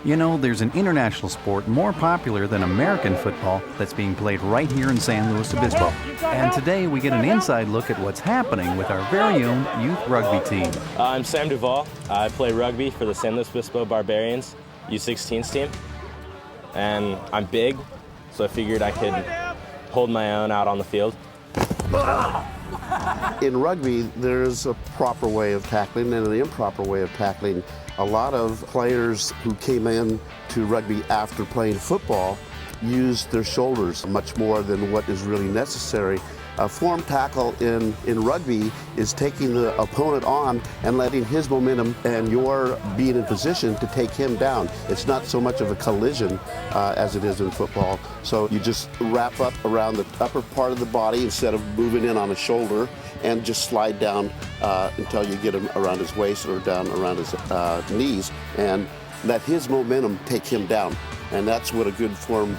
You know, there's an international sport more popular than American football that's being played right here in San Luis Obispo. And today we get an inside look at what's happening with our very own youth rugby team. I'm Sam Duvall. I play rugby for the San Luis Obispo Barbarians U16s team. And I'm big, so I figured I could hold my own out on the field. In rugby, there's a proper way of tackling and an improper way of tackling. A lot of players who came in to rugby after playing football used their shoulders much more than what is really necessary. A form tackle in rugby is taking the opponent on and letting his momentum and your being in position to take him down. It's not so much of a collision as it is in football. So you just wrap up around the upper part of the body instead of moving in on a shoulder and just slide down until you get him around his waist or down around his knees and let his momentum take him down. And that's what a good form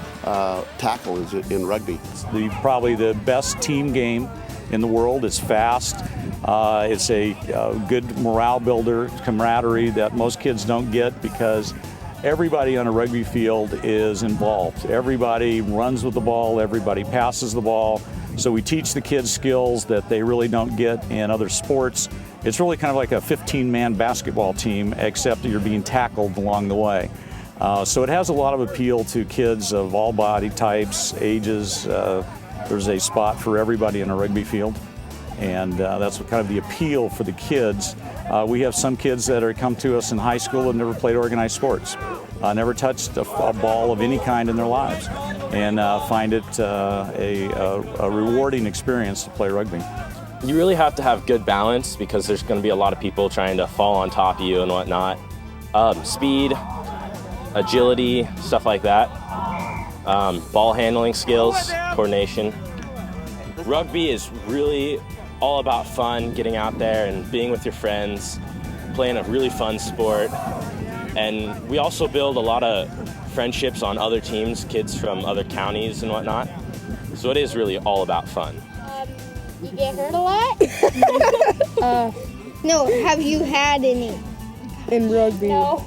tackle is in rugby. It's probably the best team game in the world. It's fast. It's a good morale builder, camaraderie that most kids don't get because everybody on a rugby field is involved. Everybody runs with the ball, everybody passes the ball. So we teach the kids skills that they really don't get in other sports. It's really kind of like a 15-man basketball team, except that you're being tackled along the way. So it has a lot of appeal to kids of all body types, ages. There's a spot for everybody in a rugby field, and that's what kind of the appeal for the kids. We have some kids that are come to us in high school and never played organized sports, never touched a ball of any kind in their lives, and find it a rewarding experience to play rugby. You really have to have good balance because there's going to be a lot of people trying to fall on top of you and whatnot. Speed, agility, stuff like that. Ball handling skills, coordination. Rugby is really all about fun, getting out there and being with your friends, playing a really fun sport. And we also build a lot of friendships on other teams, kids from other counties and whatnot. So it is really all about fun. You get hurt a lot? No, have you had any? In rugby? No.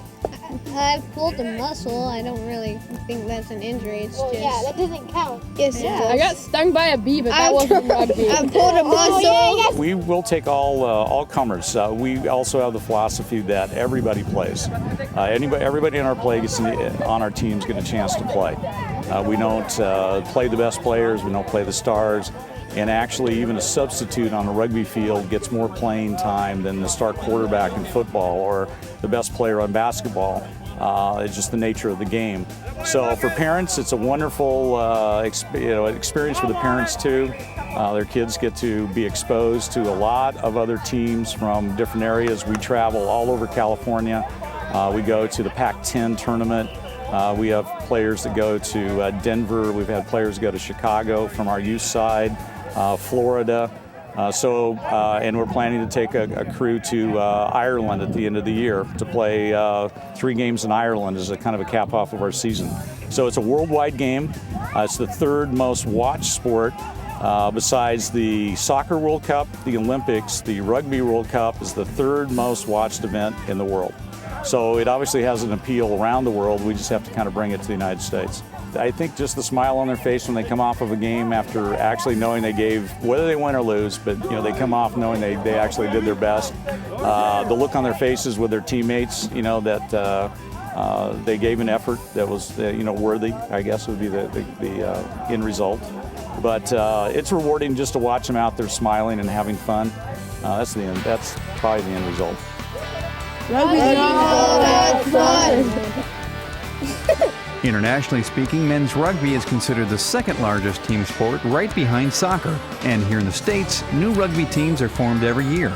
I've pulled a muscle. I don't really think that's an injury. It's just... yeah, that doesn't count. Yes, it does. I got stung by a bee, but that wasn't rugby. I pulled a muscle. We will take all comers. We also have the philosophy that everybody plays. Everybody in our play on our teams get a chance to play. We don't play the best players. We don't play the stars. And actually, even a substitute on a rugby field gets more playing time than the star quarterback in football or the best player on basketball. It's just the nature of the game. So for parents, it's a wonderful experience for the parents too. Their kids get to be exposed to a lot of other teams from different areas. We travel all over California. We go to the Pac-10 tournament. We have players that go to Denver. We've had players go to Chicago from our youth side. Florida, and we're planning to take a crew to Ireland at the end of the year to play 3 games in Ireland as a kind of a cap off of our season. So it's a worldwide game. It's the 3rd most watched sport besides the Soccer World Cup, the Olympics. The Rugby World Cup is the 3rd most watched event in the world. So it obviously has an appeal around the world. We just have to kind of bring it to the United States. I think just the smile on their face when they come off of a game after actually knowing they gave, whether they win or lose, but they come off knowing they actually did their best. The look on their faces with their teammates, that they gave an effort that was worthy, I guess would be the end result. But it's rewarding just to watch them out there smiling and having fun. That's the end. That's probably the end result. Rugby's all about fun. Internationally speaking, men's rugby is considered the 2nd largest team sport right behind soccer. And here in the States, new rugby teams are formed every year.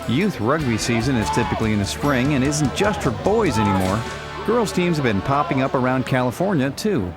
Youth rugby season is typically in the spring and isn't just for boys anymore. Girls teams have been popping up around California too.